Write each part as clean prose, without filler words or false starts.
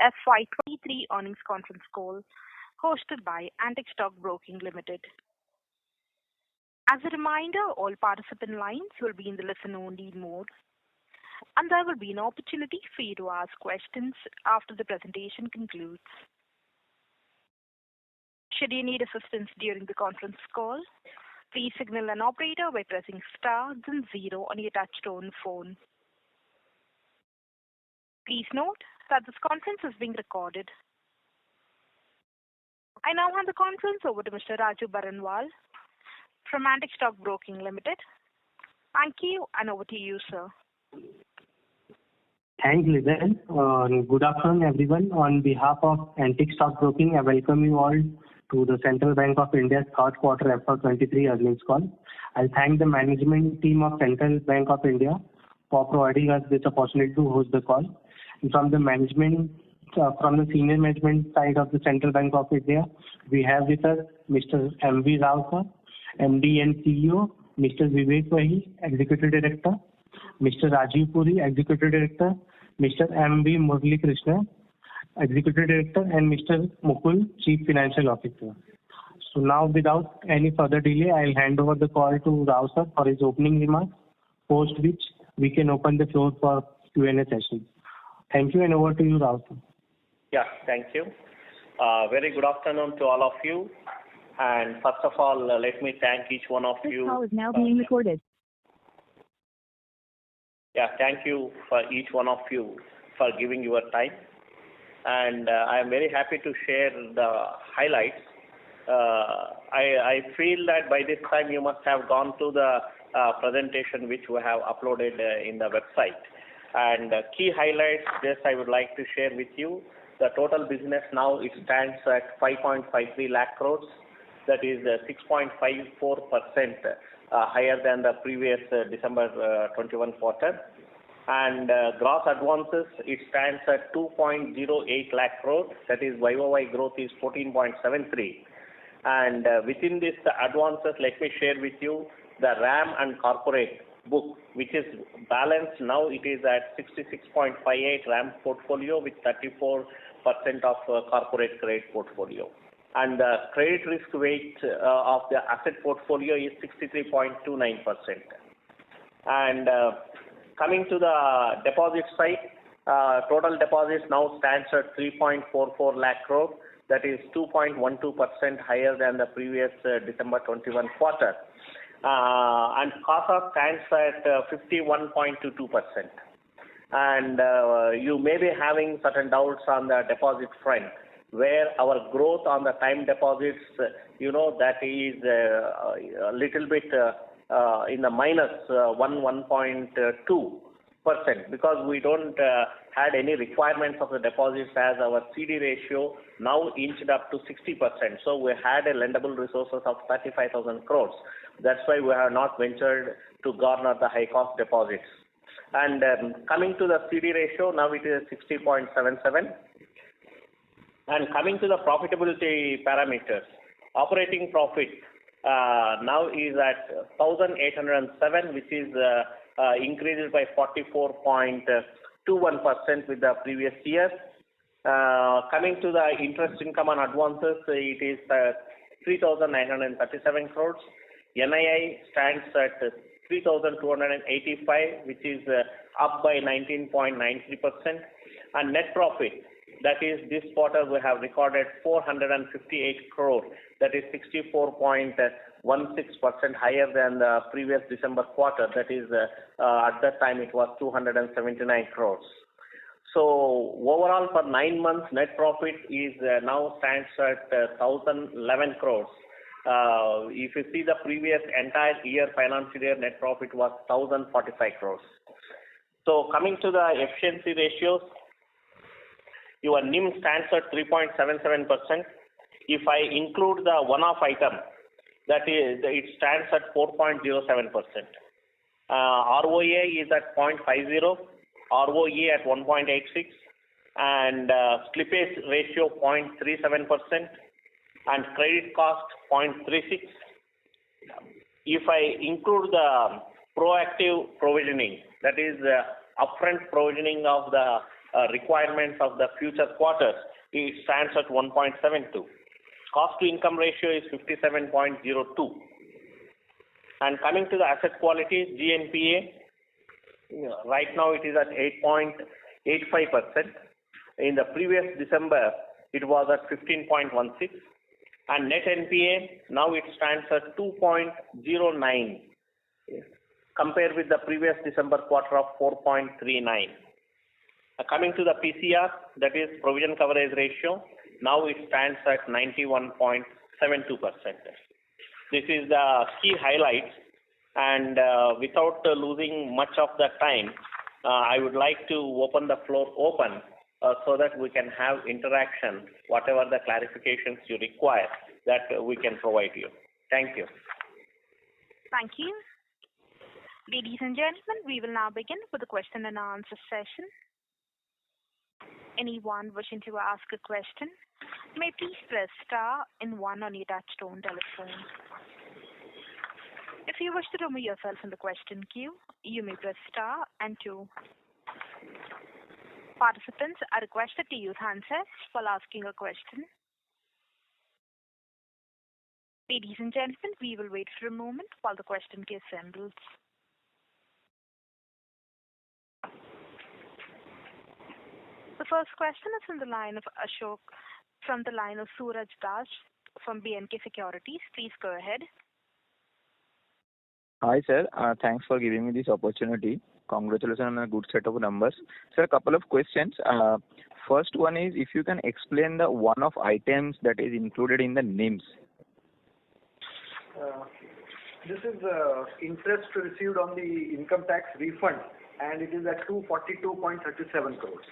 Q3FY23 earnings conference call hosted by Antique Stock Broking Limited. As a reminder, all participant lines will be in the listen-only mode, and there will be an opportunity for you to ask questions after the presentation concludes. Should you need assistance during the conference call, please signal an operator by pressing star then 0 on your touchtone phone. Please note that this conference is being recorded. I now hand the conference over to Mr. Raju Baranwal from Antique Stock Broking Limited. Thank you, and over to you, sir. Thanks, Lizanne. Good afternoon, everyone. On behalf of Antique Stock Broking, I welcome you all to the Central Bank of India's third quarter FY23 earnings call. I thank the management team of Central Bank of India for providing us this opportunity to host the call. And from the senior management side of the Central Bank of India, we have with us Mr. M.V. Rao, sir, MD and CEO, Mr. Vivek Wahi, Executive Director, Mr. Rajiv Puri, Executive Director, Mr. M.V. Murali Krishna, Executive Director, and Mr. Mukul, Chief Financial Officer. So now, without any further delay, I'll hand over the call to Rao, sir, for his opening remarks, post which we can open the floor for Q&A session. Thank you, and over to you, Rao, sir. Yeah, thank you. Very good afternoon to all of you. And first of all, let me thank each one of you. This call is now being recorded. Yeah, thank you for each one of you for giving your time. And I am very happy to share the highlights. I feel that by this time you must have gone through the presentation which we have uploaded in the website. And key highlights, just I would like to share with you. The total business now it stands at 5.53 lakh crores. That is 6.54% higher than the previous December 21 quarter. And gross advances, it stands at 2.08 lakh crores. That is YOY growth is 14.73. And within this advances, let me share with you the RAM and corporate book, which is balanced now. It is at 66.58 RAM portfolio with 34% of corporate credit portfolio. And the credit risk weight of the asset portfolio is 63.29%. And coming to the deposit side, total deposits now stands at 3.44 lakh crore. That is 2.12% higher than the previous December 21 quarter. And CASA stands at 51.22%. And you may be having certain doubts on the deposit front, where our growth on the time deposits, that is a little bit in the minus 1.2%, because we don't had any requirements of the deposits, as our CD ratio now inched up to 60%. So we had a lendable resources of 35,000 crores. That's why we have not ventured to garner the high cost deposits. And coming to the CD ratio, now it is 60.77. And coming to the profitability parameters, operating profit now is at 1,807, which is increased by 44.21% with the previous year. Coming to the interest income on advances, it is 3,937 crores. NII stands at 3,285, which is up by 19.93%. And net profit, that is this quarter we have recorded 458 crore. That is 64.16% higher than the previous December quarter. That is at that time it was 279 crores. So overall for 9 months, net profit is now stands at 1,011 crores. If you see the previous entire year, financial year, net profit was 1,045 crores. So coming to the efficiency ratios, your NIM stands at 3.77%. If I include the one-off item, that is, it stands at 4.07%. ROA is at 0.50, ROE at 1.86, and slippage ratio 0.37%, and credit cost 0.36. If I include the proactive provisioning, that is upfront provisioning of the requirements of the future quarters, it stands at 1.72. Cost to income ratio is 57.02. And coming to the asset quality, GNPA, right now it is at 8.85%. In the previous December, it was at 15.16. And net NPA, now it stands at 2.09, compared with the previous December quarter of 4.39. Coming to the PCR, that is provision coverage ratio, now it stands at 91.72%. This is the key highlights, and without losing much of the time, I would like to open the floor so that we can have interaction, whatever the clarifications you require, that we can provide you. Thank you. Thank you. Ladies and gentlemen, we will now begin with the question and answer session. Anyone wishing to ask a question may please press star and 1 on your touchtone telephone. If you wish to remove yourself from the question queue, you may press star and 2. Participants are requested to use handsets while asking a question. Ladies and gentlemen, we will wait for a moment while the question queue assembles. The first question is from the line of Ashok, from the line of Suraj Das from BNK Securities. Please go ahead. Hi, sir. Thanks for giving me this opportunity. Congratulations on a good set of numbers. Sir, a couple of questions. First one is, if you can explain the one-off items that is included in the NIMs. This is interest received on the income tax refund, and it is at 242.37 crores.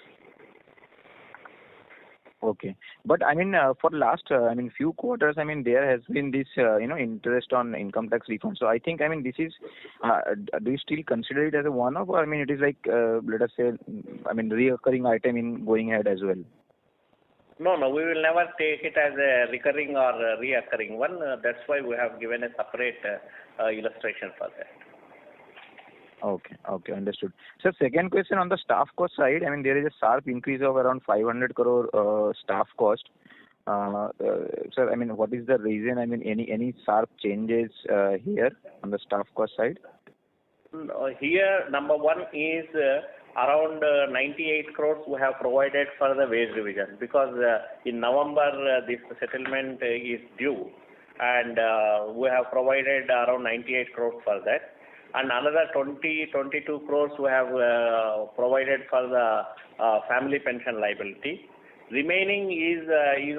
Okay. But I mean, for last, few quarters, there has been this, interest on income tax refund. So I think, this is, do you still consider it as a one-off, or it is like, let us say, reoccurring item in going ahead as well? No, we will never take it as a recurring or a reoccurring one. That's why we have given a separate illustration for that. Okay, understood. So second question on the staff cost side, there is a sharp increase of around 500 crore staff cost. Sir, what is the reason? Any sharp changes here on the staff cost side? Here, number one is around 98 crores we have provided for the wage revision, because in November this settlement is due, and we have provided around 98 crores for that. And another 22 crores we have provided for the family pension liability. Remaining is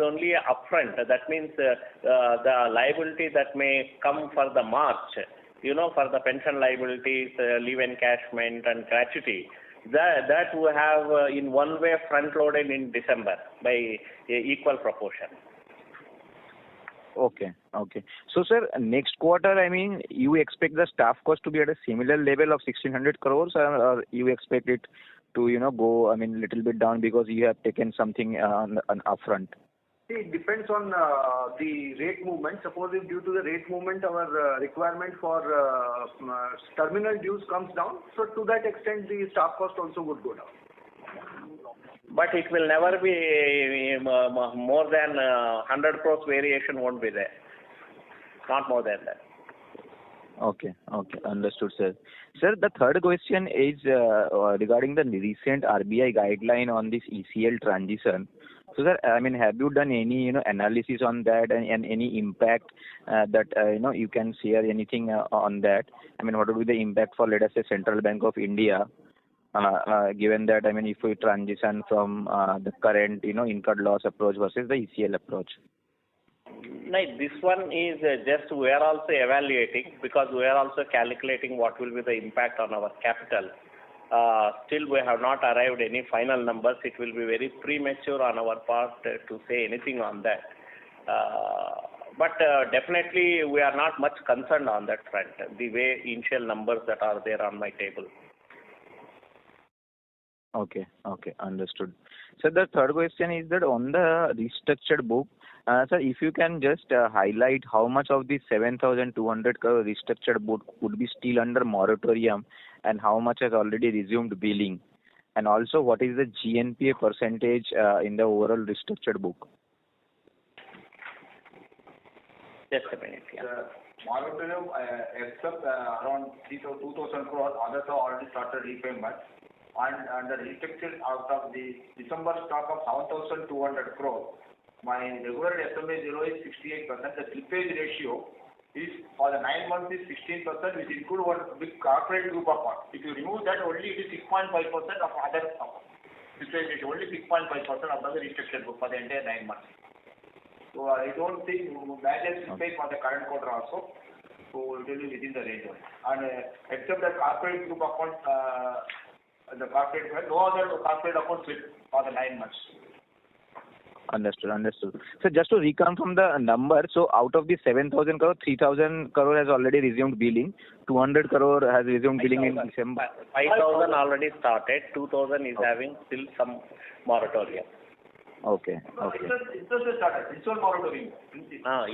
only upfront. That means the liability that may come for the March, for the pension liabilities, leave encashment and gratuity, that we have in one way front-loaded in December by equal proportion. Okay. So, sir, next quarter, you expect the staff cost to be at a similar level of 1,600 crores, or you expect it to, go, little bit down because you have taken something on upfront? It depends on the rate movement. Suppose if due to the rate movement our requirement for terminal dues comes down, so to that extent the staff cost also would go down. But it will never be more than 100 crores variation won't be there. Not more than that. Okay, understood, sir. Sir, the third question is regarding the recent RBI guideline on this ECL transition. So, sir, have you done any analysis on that, and any impact that you can share anything on that? What would be the impact for, let us say, Central Bank of India, given that if we transition from the current incurred loss approach versus the ECL approach? Like this one is just we are also evaluating, because we are also calculating what will be the impact on our capital. Still we have not arrived any final numbers. It will be very premature on our part to say anything on that. But definitely we are not much concerned on that front, the way initial numbers that are there on my table. Okay, understood. So the third question is that on the restructured book, sir, if you can just highlight how much of the 7,200 crore restructured book would be still under moratorium, and how much has already resumed billing, And also, what is the GNPA percentage in the overall restructured book? Just a minute. Yeah. The moratorium, except around 2,000 crore, others have already started repayment. And the restructured out of the December stock of 7,200 crore, my regular SMA 0 is 68%. The slippage ratio is for the 9 months is 16%, which include one big corporate group of funds. If you remove that, only it is 6.5% of other slippage ratio, only 6.5% of the restructured book for the entire 9 months. So I don't think that is slippage for the current quarter also. So it will be within the range. And except the corporate group of funds, the corporate, no other corporate account slipped for the 9 months. Understood. So just to reconfirm the number, so out of the 7,000 crore, 3,000 crore has already resumed billing, 200 crore has resumed billing in December. 5,000 already started, 2,000 is having still some moratorium. Okay. Interest is started. Principal moratorium.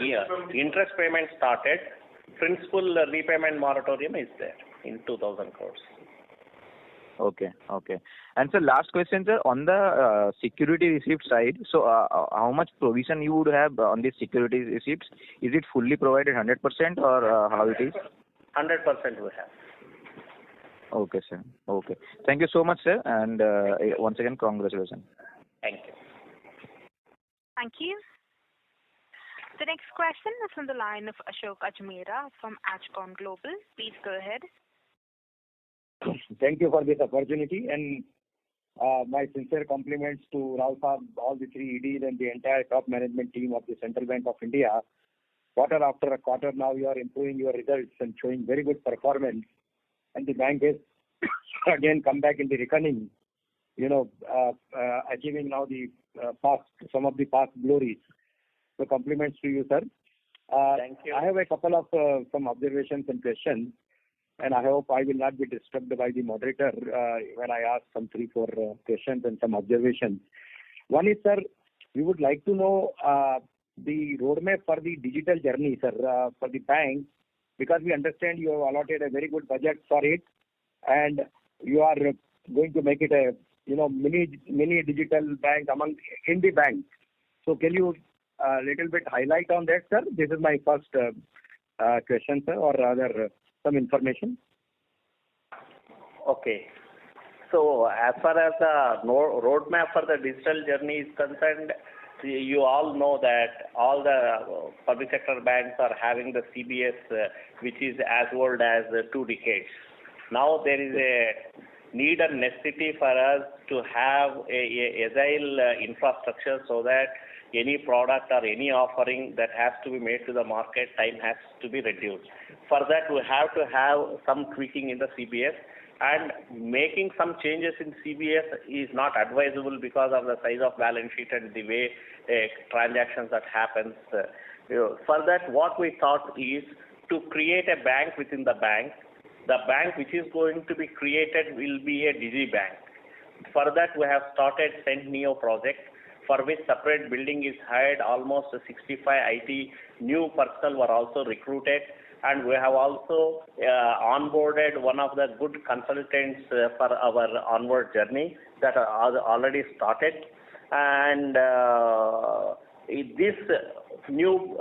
Yeah. Interest payment started. Principal repayment moratorium is there in 2,000 crores. Okay. And so last question, sir, on the security receipt side, so how much provision you would have on the security receipts? Is it fully provided 100% or how it is? 100% we have. Okay, sir. Okay. Thank you so much, sir. And once again, congratulations. Thank you. Thank you. The next question is from the line of Ashok Ajmera from Ajcon Global. Please go ahead. Thank you for this opportunity, and my sincere compliments to Rao Saab, all the three EDs and the entire top management team of the Central Bank of India. Quarter after quarter now you are improving your results and showing very good performance, and the bank has again come back in the reckoning, achieving now the some of the past glories. So compliments to you, sir. Thank you. I have a couple of some observations and questions, and I hope I will not be disturbed by the moderator when I ask some 3-4 questions and some observations. One is, sir, we would like to know the roadmap for the digital journey, sir, for the bank, because we understand you have allotted a very good budget for it, and you are going to make it a mini digital bank in the bank. So can you little bit highlight on that, sir? This is my first question, sir, or rather some information. Okay. So as far as the roadmap for the digital journey is concerned, you all know that all the public sector banks are having the CBS, which is as old as 2 decades. Now there is a need and necessity for us to have a agile infrastructure so that any product or any offering that has to be made to the market, time has to be reduced. For that, we have to have some tweaking in the CBS, and making some changes in CBS is not advisable because of the size of balance sheet and the way transactions that happens. For that, what we thought is to create a bank within the bank. The bank which is going to be created will be a DigiBank. For that, we have started CentNeo project, for which separate building is hired. Almost 65 IT new personnel were also recruited, and we have also onboarded one of the good consultants for our onward journey that are already started. And this new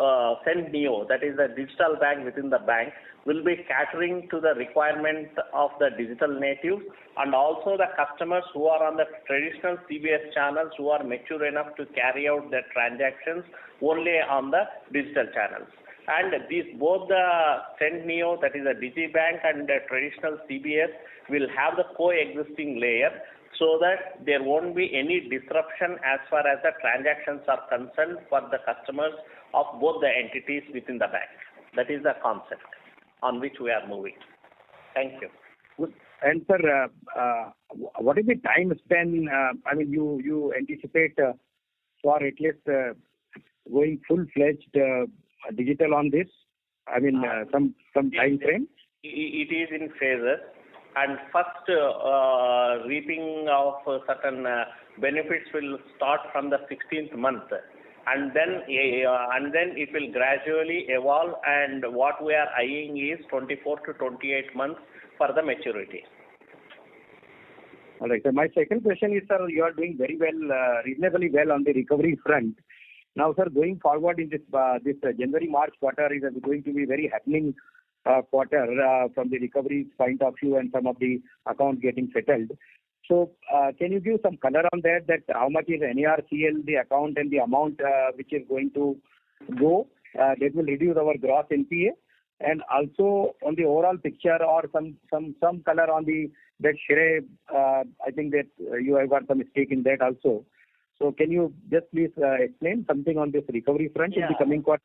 CentNeo, that is the digital bank within the bank, will be catering to the requirement of the digital natives and also the customers who are on the traditional CBS channels, who are mature enough to carry out their transactions only on the digital channels. And these both the CentNeo, that is a DigiBank, and the traditional CBS will have the coexisting layer, so that there won't be any disruption as far as the transactions are concerned for the customers of both the entities within the bank. That is the concept on which we are moving. Thank you. Good. And sir, what is the time span? You anticipate for at least going full-fledged digital on this? Some time frame? It is in phases. And first reaping of certain benefits will start from the 16th month, and then it will gradually evolve, and what we are eyeing is 24 to 28 months for the maturity. All right. So my second question is, sir, you are doing very well, reasonably well on the recovery front. Now, sir, going forward in this January-March quarter is going to be very happening quarter from the recovery point of view and some of the accounts getting settled. So, can you give some color on that how much is NARCL, the account and the amount which is going to go that will reduce our gross NPA? And also on the overall picture or some color on that Shire, I think that you have got some stake in that also. So can you just please explain something on this recovery front in the coming quarter?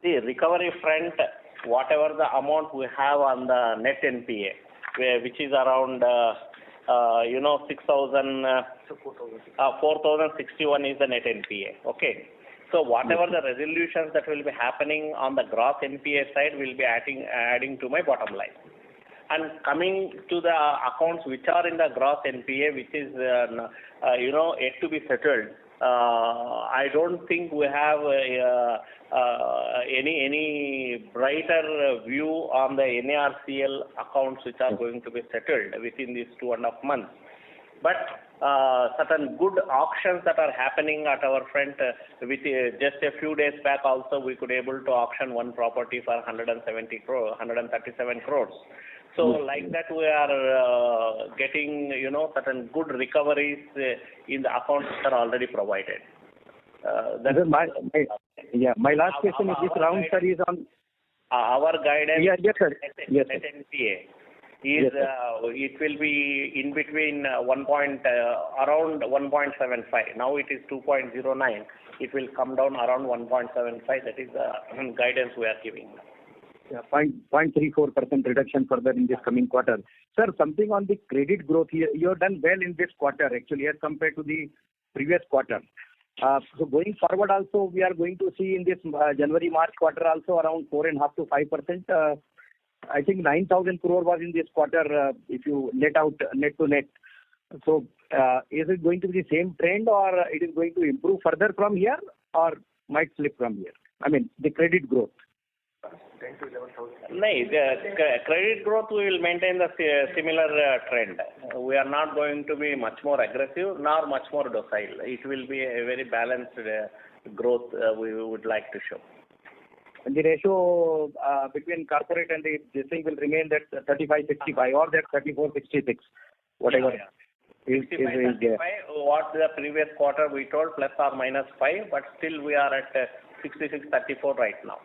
The recovery front, whatever the amount we have on the net NPA, which is around 4,061 is the net NPA. Okay. So whatever the resolutions that will be happening on the gross NPA side will be adding to my bottom line. And coming to the accounts which are in the gross NPA, which is yet to be settled, I don't think we have any brighter view on the NARCL accounts which are going to be settled within these 2.5 months. But certain good auctions that are happening at our front, with just a few days back also we could able to auction one property for 137 crores. So like that we are getting certain good recoveries in the accounts that are already provided. My last question is this round, sir, is on our guidance. Yes, sir. Yes, net NPA is it will be in between around 1.75. Now it is 2.09. It will come down around 1.75. That is the guidance we are giving. Yeah, 0.34% reduction further in this coming quarter. Sir, something on the credit growth here. You have done well in this quarter actually as compared to the previous quarter. So going forward also we are going to see in this January-March quarter also around 4.5 to 5%. I think 9,000 crore was in this quarter if you net to net. So is it going to be the same trend or it is going to improve further from here or might slip from here? I mean the credit growth. 10 to 11,000. No, the credit growth we will maintain the similar trend. We are not going to be much more aggressive nor much more docile. It will be a very balanced growth we would like to show. And the ratio between corporate and this thing will remain that 35-65 or that 34-66, whatever. Yeah. 65-35, what the previous quarter we told plus or minus 5, but still we are at 66-34 right now.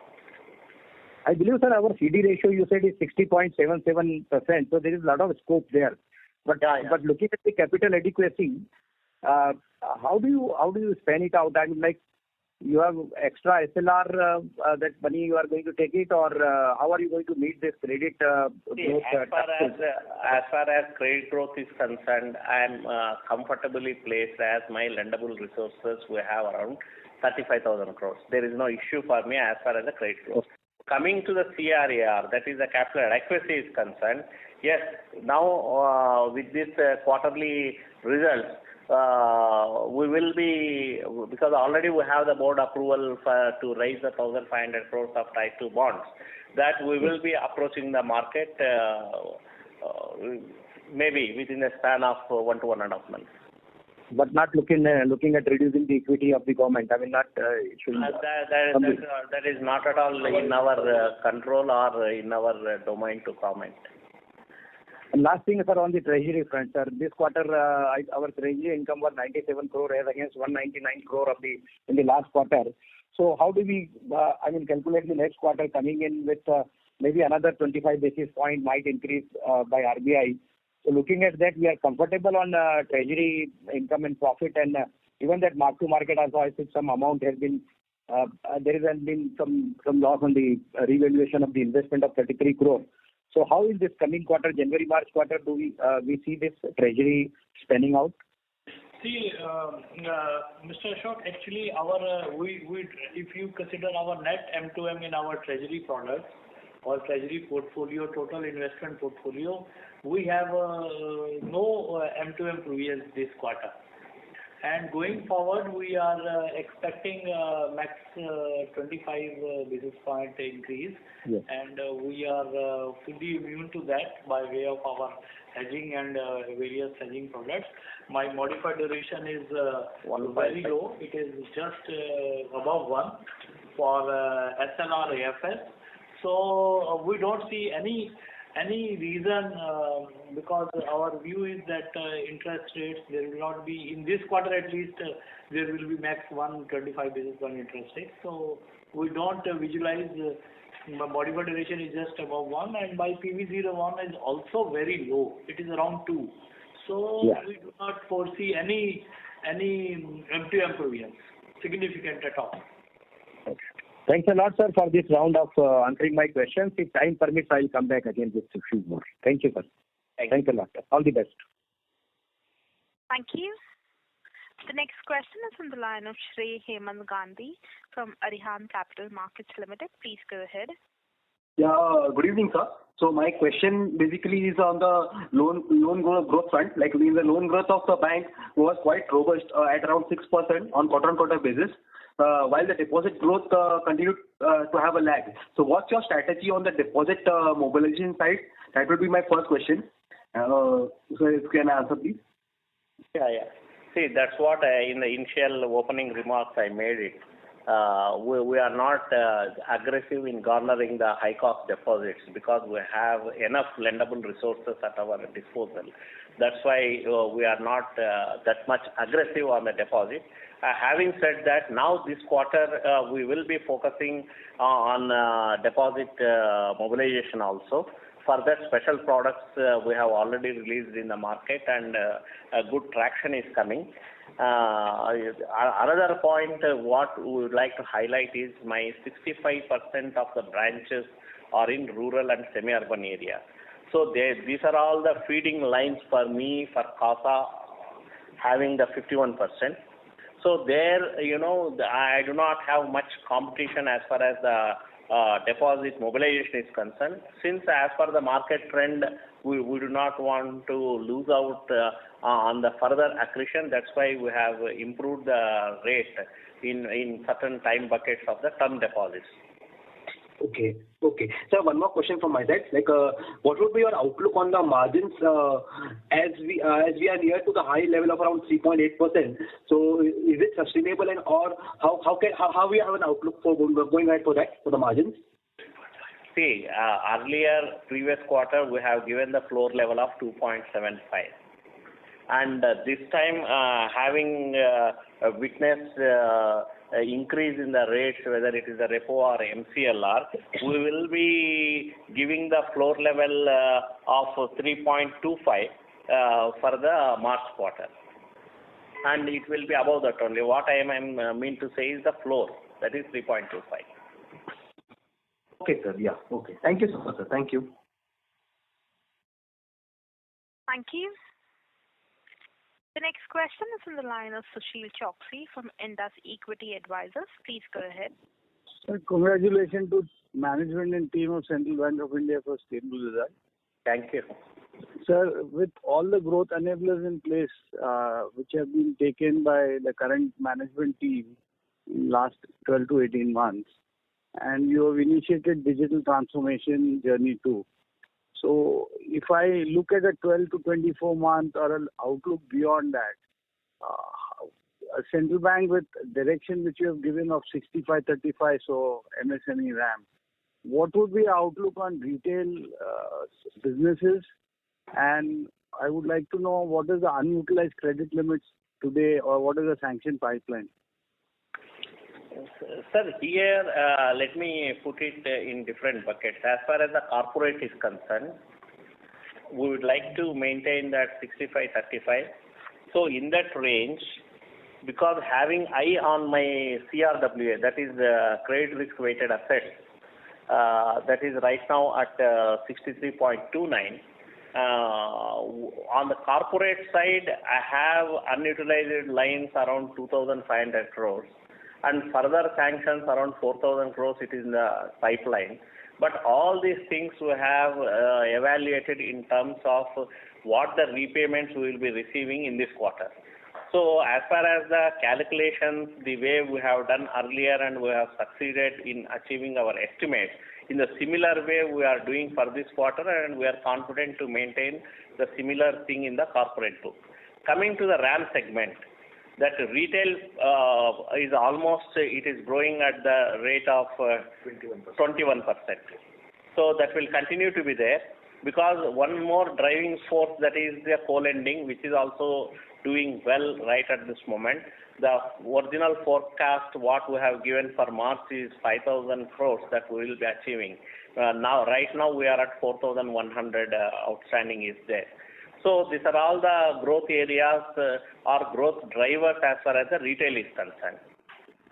I believe, sir, our CD ratio you said is 60.77%, so there is a lot of scope there. But but looking at the capital adequacy, how do you spend it out? I mean, like you have extra SLR that money you are going to take it, or how are you going to meet this credit growth? As far as credit growth is concerned, I am comfortably placed as my lendable resources we have around 35,000 crores. There is no issue for me as far as the credit growth. Coming to the CRAR, that is the capital adequacy is concerned, yes, now with this quarterly results, we will be, because already we have the board approval to raise the 1,500 crores of Type 2 bonds, that we will be approaching the market maybe within a span of 1 to 1.5 months. But not looking at reducing the equity of the government. I mean, not it should. That is not at all in our control or in our domain to comment. And last thing, sir, on the treasury front, sir, this quarter our treasury income was 97 crore as against 199 crore in the last quarter. So how do we, calculate the next quarter coming in with maybe another 25 basis point might increase by RBI. So looking at that, we are comfortable on treasury income and profit, and even that mark to market also, I think some amount has been there has been some loss on the revaluation of the investment of 33 crore. So how is this coming quarter, January-March quarter, do we see this treasury spending out? See, Mr. Ashok, actually if you consider our net M2M in our treasury products or treasury portfolio, total investment portfolio, we have no M2M provisions this quarter. And going forward, we are expecting max 25 basis point increase. Yes. And we are fully immune to that by way of our hedging and various hedging products. My modified duration is very low. It is just above 1 for SLR AFS. So we don't see any reason because our view is that interest rates, there will not be, in this quarter at least, there will be max 125 basis point interest rate. So we don't visualize modified duration is just above 1, and my PV01 is also very low. It is around 2. So we do not foresee any M2M provisions significant at all. Thanks a lot, sir, for this round of answering my questions. If time permits, I will come back again with a few more. Thank you, sir. Thanks a lot. All the best. Thank you. The next question is from the line of Shri Hemant Gandhi from Arihant Capital Markets Limited. Please go ahead. Yeah, good evening, sir. So my question basically is on the loan growth front. Like the loan growth of the bank was quite robust at around 6% on quarter-on-quarter basis, while the deposit growth continued to have a lag. So what's your strategy on the deposit mobilization side? That would be my first question. So if you can answer, please. Yeah. See, that's what in the initial opening remarks I made it. We are not aggressive in garnering the high-cost deposits because we have enough lendable resources at our disposal. That's why we are not that much aggressive on the deposit. Having said that, now this quarter we will be focusing on deposit mobilization also. For that, special products we have already released in the market, and a good traction is coming. Another point what we would like to highlight is my 65% of the branches are in rural and semi-urban area. So these are all the feeding lines for me for CASA having the 51%. So there, I do not have much competition as far as the deposit mobilization is concerned. Since as per the market trend, we do not want to lose out on the further accretion. That's why we have improved the rate in certain time buckets of the term deposits. Okay. So one more question from my side. Like, what would be your outlook on the margins as we are near to the high level of around 3.8%? So is it sustainable, and or how we have an outlook for going ahead for the margins? See, earlier previous quarter we have given the floor level of 2.75, and this time having witnessed increase in the rates, whether it is the repo or MCLR, we will be giving the floor level of 3.25 for the March quarter, and it will be above that only. What I mean to say is the floor, that is 3.25. Okay, sir. Yeah. Okay. Thank you so much, sir. Thank you. Thank you. The next question is from the line of Sushil Choksey from Indus Equity Advisors. Please go ahead. Sir, congratulations to management and team of Central Bank of India for stable result. Thank you. Sir, with all the growth enablers in place, which have been taken by the current management team in last 12 to 18 months, and you have initiated digital transformation journey too. So if I look at a 12 to 24 month or an outlook beyond that, a central bank with direction which you have given of 65-35, so MSME RAM, what would be outlook on retail businesses? And I would like to know what is the unutilized credit limits today, or what is the sanction pipeline? Sir, here let me put it in different buckets. As far as the corporate is concerned, we would like to maintain that 65-35. So in that range, because having eye on my CRWA, that is credit risk weighted assets, that is right now at 63.29. On the corporate side, I have unutilized lines around 2,500 crores. And further sanctions around 4,000 crores, it is in the pipeline. But all these things we have evaluated in terms of what the repayments we will be receiving in this quarter. So as far as the calculations, the way we have done earlier and we have succeeded in achieving our estimates, in the similar way we are doing for this quarter, and we are confident to maintain the similar thing in the corporate book. Coming to the RAM segment, that retail is almost, it is growing at the rate of 21%. So that will continue to be there, because one more driving force, that is the co-lending, which is also doing well right at this moment. The original forecast what we have given for March is 5,000 crores that we will be achieving. Right now we are at 4,100 outstanding is there. So these are all the growth areas or growth drivers as far as the retail is concerned.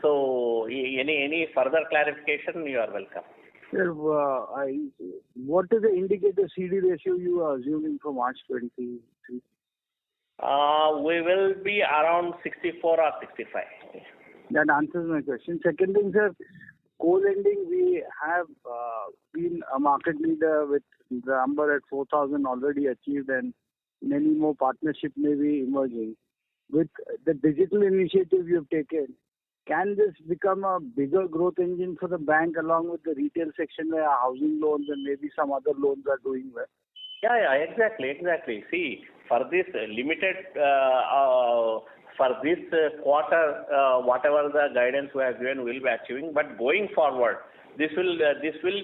So any further clarification, you are welcome. Sir, what is the indicator CD ratio you are assuming for March 23? We will be around 64 or 65. That answers my question. Second thing, sir, co-lending, we have been a market leader with the number at 4,000 already achieved, and many more partnerships may be emerging. With the digital initiative you've taken, can this become a bigger growth engine for the bank along with the retail section where housing loans and maybe some other loans are doing well? Yeah, exactly. See, for this limited, for this quarter, whatever the guidance we have given, we will be achieving. But going forward, this will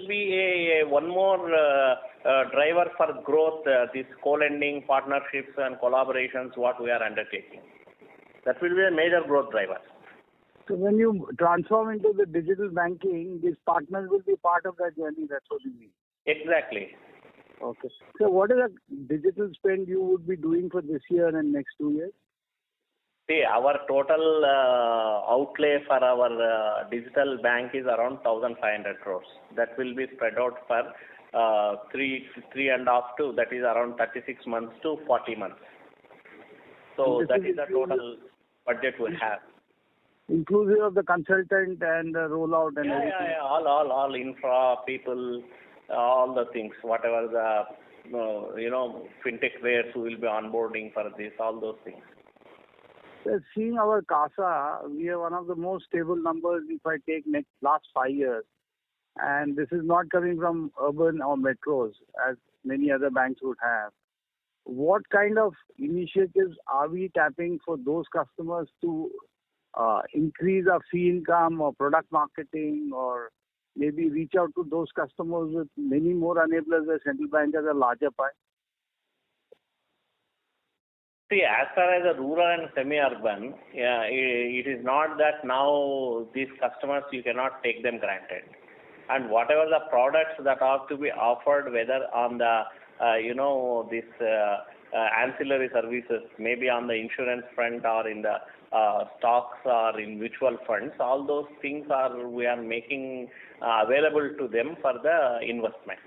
be one more driver for growth. This co-lending partnerships and collaborations, what we are undertaking, that will be a major growth driver. So when you transform into the digital banking, these partners will be part of that journey. That's what you mean. Exactly. Okay. So what is the digital spend you would be doing for this year and next 2 years? See, our total outlay for our digital bank is around 1,500 crores. That will be spread out for three and a half to, that is around 36 months to 40 months. So that is the total budget we have. Inclusive of the consultant and the rollout and everything? Yeah, all infra people, all the things, whatever the, fintech players who will be onboarding for this, all those things. Seeing our CASA, we are one of the most stable numbers if I take last 5 years. And this is not coming from urban or metros as many other banks would have. What kind of initiatives are we tapping for those customers to increase our fee income or product marketing, or maybe reach out to those customers with many more enablers where central bank has a larger pie? See, as far as the rural and semi-urban, it is not that now these customers, you cannot take them granted. And whatever the products that are to be offered, whether on the, this ancillary services, maybe on the insurance front or in the stocks or in mutual funds, all those things we are making available to them for the investment.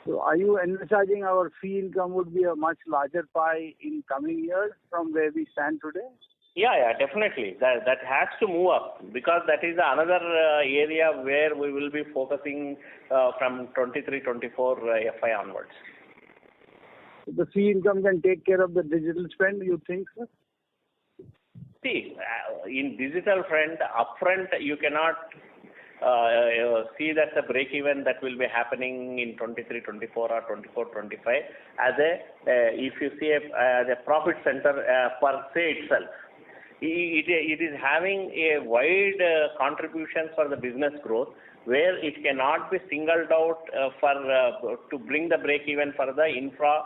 So are you envisaging our fee income would be a much larger pie in coming years from where we stand today? Yeah, definitely. That has to move up, because that is another area where we will be focusing from 23-24 FY onwards. The fee income can take care of the digital spend, you think, sir? See, in digital front, upfront, you cannot see that the break even that will be happening in 23-24 or 24-25 as if you see the profit center per se itself. It is having a wide contribution for the business growth, where it cannot be singled out to bring the break even for the infra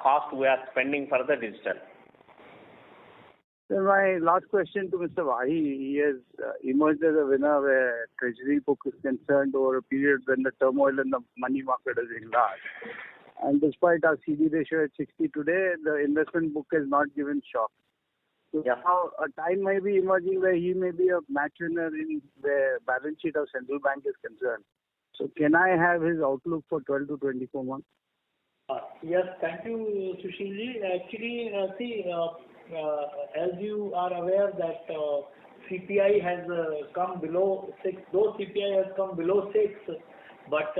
cost we are spending for the digital. So my last question to Mr. Wahi, he has emerged as a winner where treasury book is concerned over a period when the turmoil in the money market is very large. And despite our CD ratio at 60 today, the investment book has not given shock. So now a time may be emerging where he may be a match winner in the balance sheet of central bank is concerned. So can I have his outlook for 12 to 24 months? Yes, thank you, Sushilji. Actually, as you are aware that CPI has come below 6, though CPI has come below 6, but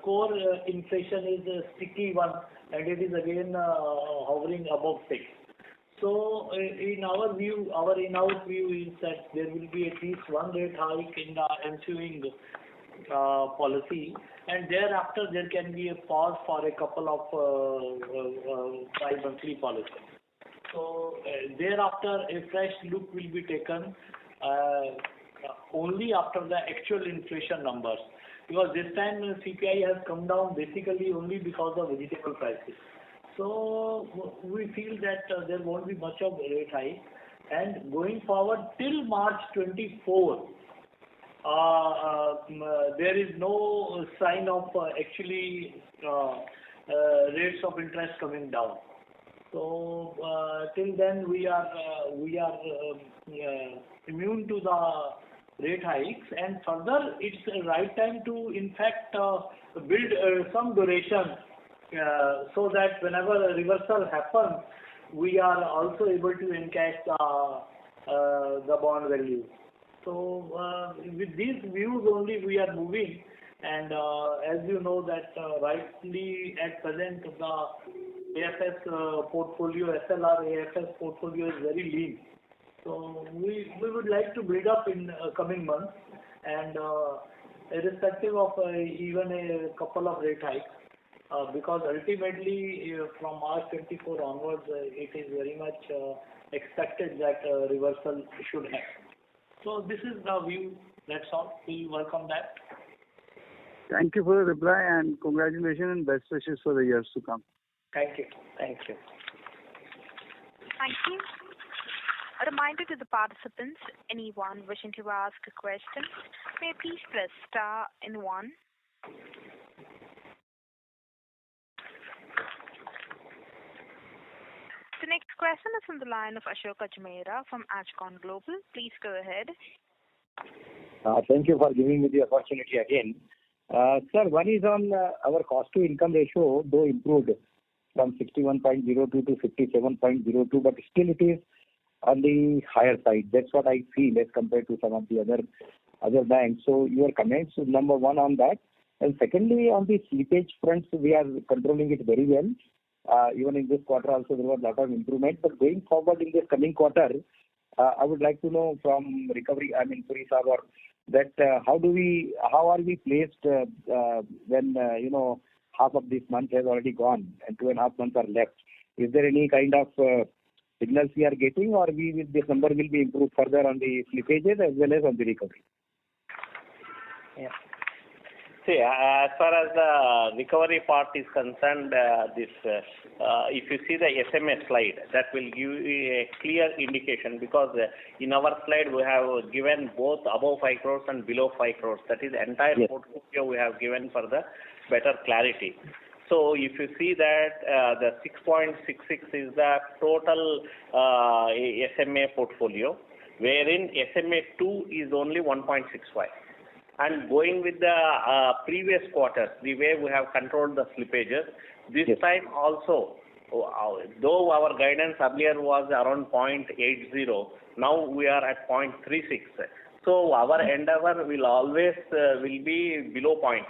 core inflation is a sticky one, and it is again hovering above 6. So in our view, our in-house view is that there will be at least one rate hike in the ensuing policy, and thereafter there can be a pause for a couple of bi-monthly policies. So thereafter a fresh look will be taken only after the actual inflation numbers, because this time CPI has come down basically only because of vegetable prices. So we feel that there won't be much of rate hike, and going forward till March 24, there is no sign of actually rates of interest coming down. So till then we are immune to the rate hikes, and further it's the right time to in fact build some duration so that whenever a reversal happens, we are also able to encash the bond value. So with these views only we are moving, and as you know that rightly at present the AFS portfolio, SLR AFS portfolio is very lean. So we would like to build up in coming months, and irrespective of even a couple of rate hikes, because ultimately from March 24 onwards it is very much expected that reversal should happen. So this is the view, that's all. We welcome that. Thank you for the reply, and congratulations and best wishes for the years to come. Thank you. Thank you. A reminder to the participants, anyone wishing to ask a question, may please press star and 1. The next question is from the line of Ashok Ajmera from Ajcon Global. Please go ahead. Thank you for giving me the opportunity again. Sir, one is on our cost to income ratio, though improved from 61.02 to 57.02, but still it is on the higher side. That's what I feel as compared to some of the other banks. So your comments, number one on that. And secondly, on the slippage front, we are controlling it very well. Even in this quarter also there was a lot of improvement. But going forward in this coming quarter, I would like to know from recovery, Puri Saab, that how are we placed when half of this month has already gone and 2.5 months are left? Is there any kind of signals we are getting, or this number will be improved further on the slippages as well as on the recovery? Yeah. See, as far as the recovery part is concerned, if you see the SMA slide, that will give you a clear indication, because in our slide we have given both above 5 crores and below 5 crores. That is the entire portfolio we have given for the better clarity. So if you see that the 6.66 is the total SMA portfolio, wherein SMA 2 is only 1.65. And going with the previous quarters, the way we have controlled the slippages, this time also, though our guidance earlier was around 0.80, now we are at 0.36. So our endeavor will always will be below 0.5.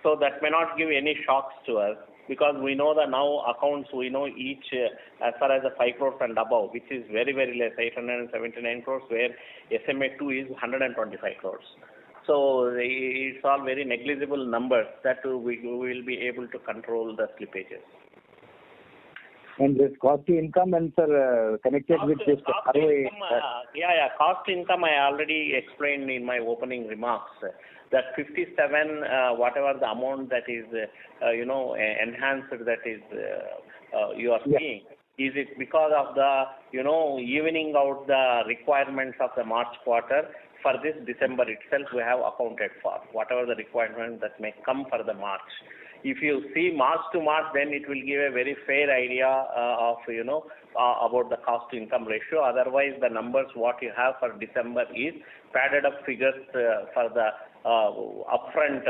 So that may not give any shocks to us, because we know the now accounts, we know each as far as the 5 crores and above, which is very, very less, 879 crores, where SMA 2 is 125 crores. So it's all very negligible numbers that we will be able to control the slippages. And this cost to income, and sir, connected with this ROA. Cost to income I already explained in my opening remarks. That 57, whatever the amount that is, enhanced, that is, you are seeing, is it because of the, evening out the requirements of the March quarter? For this December itself, we have accounted for whatever the requirement that may come for the March. If you see March to March, then it will give a very fair idea of, about the cost to income ratio. Otherwise, the numbers what you have for December is padded up figures for the upfront,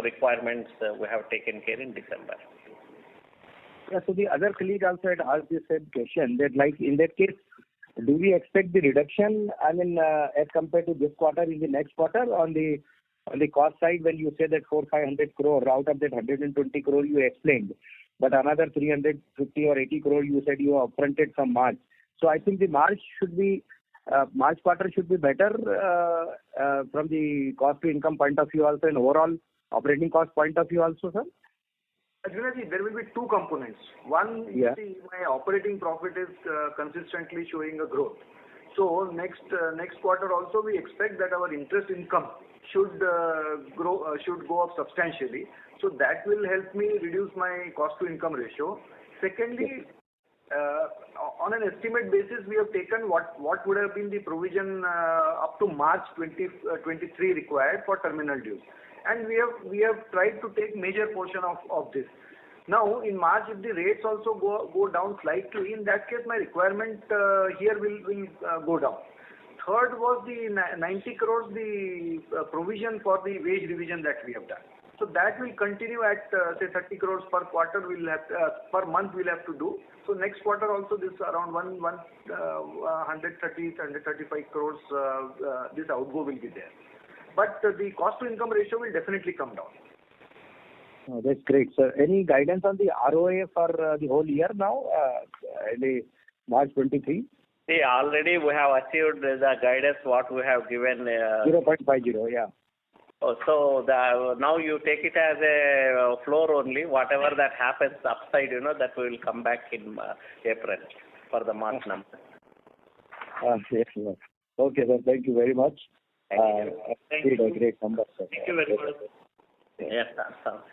requirements we have taken care in December. Yeah, so the other colleague also had asked the same question, that like in that case, do we expect the reduction, as compared to this quarter in the next quarter on the cost side, when you say that 400-500 crore out of that 120 crore you explained? but another 350 or 80 crore you said you upfronted from March. So I think the March quarter should be better from the cost to income point of view also and overall operating cost point of view also, sir. Ajit, there will be two components. One, you see, my operating profit is consistently showing a growth. So next quarter also we expect that our interest income should go up substantially. So that will help me reduce my cost to income ratio. Secondly, on an estimate basis, we have taken what would have been the provision up to March 2023 required for terminal dues, and we have tried to take major portion of this. Now in March, if the rates also go down slightly, in that case my requirement here will go down. Third was the 90 crores, the provision for the wage revision that we have done. So that will continue at say 30 crores per quarter. Per month we'll have to do. So next quarter also this around 135 crores this outgo will be there. But the cost to income ratio will definitely come down. Oh, that's great, sir. Any guidance on the ROA for the whole year now, the March 23? See, already we have achieved the guidance what we have given. 0.50, yeah. So now you take it as a floor only. Whatever that happens upside, that will come back in April for the March number. Yes, sir. Okay, sir. Thank you very much. Thank you. Great number, sir. Thank you very much. Yes,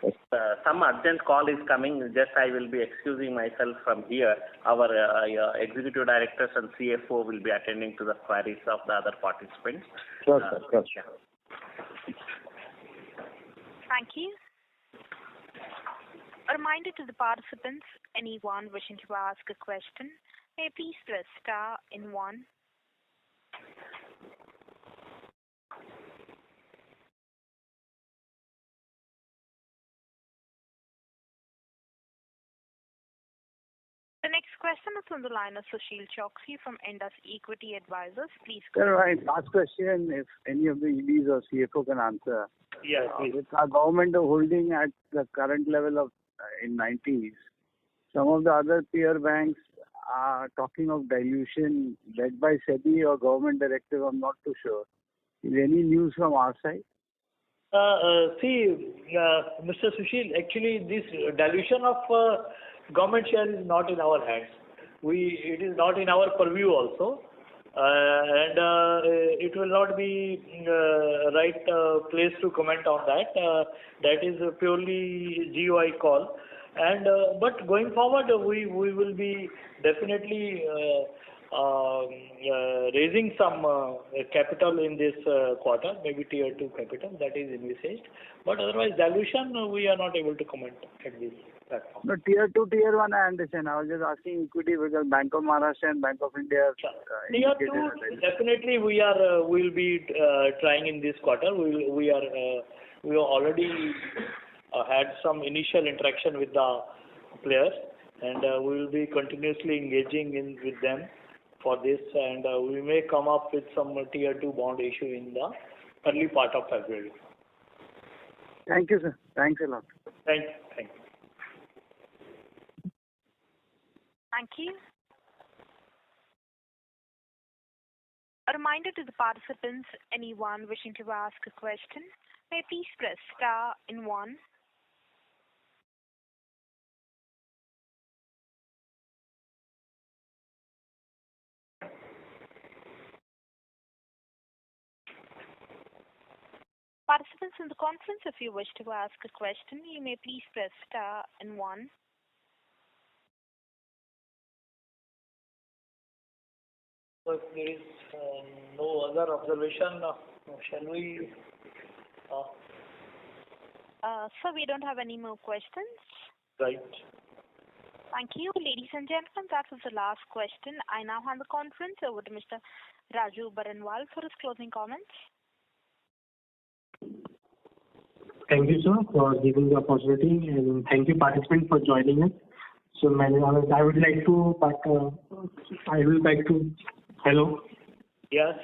sir. Some urgent call is coming. Just I will be excusing myself from here. Our executive directors and CFO will be attending to the queries of the other participants. Sure, sir. Sure. Yeah. Thank you. A reminder to the participants, anyone wishing to ask a question, may please press star and 1. The next question is on the line of Sushil Choksey from Indus Equity Advisors. Please go ahead. Sir, my last question, if any of the EDs or CFO can answer. Yeah, please. With our government holding at the current level of in 90s, some of the other peer banks are talking of dilution led by SEBI or government directive. I'm not too sure. Is any news from our side? Mr. Sushil, actually this dilution of government share is not in our hands. It is not in our purview also, and it will not be right place to comment on that. That is a purely GOI call. And but going forward, we will be definitely raising some capital in this quarter, maybe tier 2 capital that is envisaged. But otherwise, dilution we are not able to comment at this platform. No, tier 2, tier 1, I understand. I was just asking equity because Bank of Maharashtra and Bank of India. Tier 2, definitely we will be trying in this quarter. We have already had some initial interaction with the players, and we will be continuously engaging with them for this, and we may come up with some tier 2 bond issue in the early part of February. Thank you, sir. Thanks a lot. Thank you. Thank you. A reminder to the participants, anyone wishing to ask a question, may please press star and 1. Participants in the conference, if you wish to ask a question, you may please press star and 1. So if there is no other observation, shall we? Sir, we don't have any more questions. Right. Thank you. Ladies and gentlemen, that was the last question. I now hand the conference over to Mr. Raju Baranwal for his closing comments. Thank you, sir, for giving the opportunity, and thank you, participants, for joining us. So, I would like to. Hello. Yes,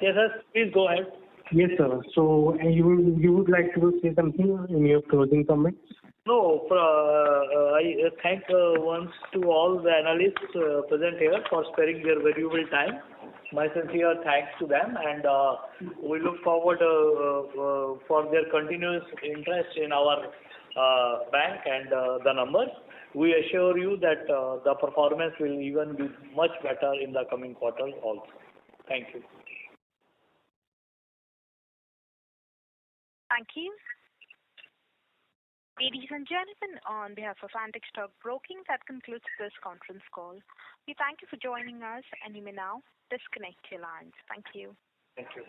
please go ahead. Yes, sir. So, you would like to say something in your closing comments? No, I thank once to all the analysts present here for sparing their valuable time. My sincere thanks to them, and we look forward for their continuous interest in our bank and the numbers. We assure you that the performance will even be much better in the coming quarters also. Thank you. Thank you. Ladies and gentlemen, on behalf of Antique Stock Broking, that concludes this conference call. We thank you for joining us, and you may now disconnect your lines. Thank you. Thank you.